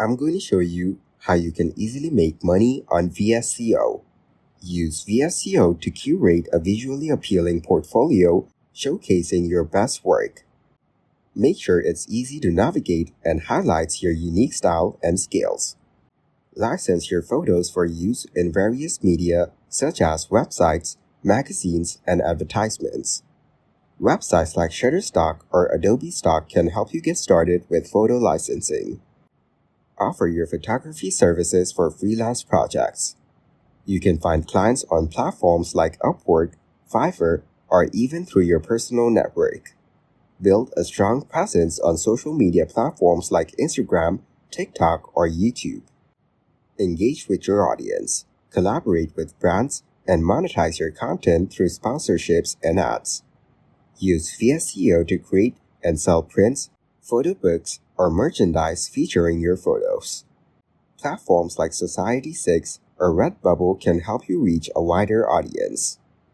I'm going to show you how you can easily make money on Vsco. Use Vsco to curate a visually appealing portfolio showcasing your best work. Make sure it's easy to navigate and highlights your unique style and skills. License your photos for use in various media such as websites, magazines, and advertisements. Websites like Shutterstock or Adobe Stock can help you get started with photo licensing. Offer your photography services for freelance projects. You can find clients on platforms like Upwork, Fiverr, or even through your personal network. Build a strong presence on social media platforms like Instagram, TikTok, or YouTube. Engage with your audience, collaborate with brands, and monetize your content through sponsorships and ads. Use Vsco to create and sell prints, photo books, or merchandise featuring your photos. Platforms like Society6 or Redbubble can help you reach a wider audience.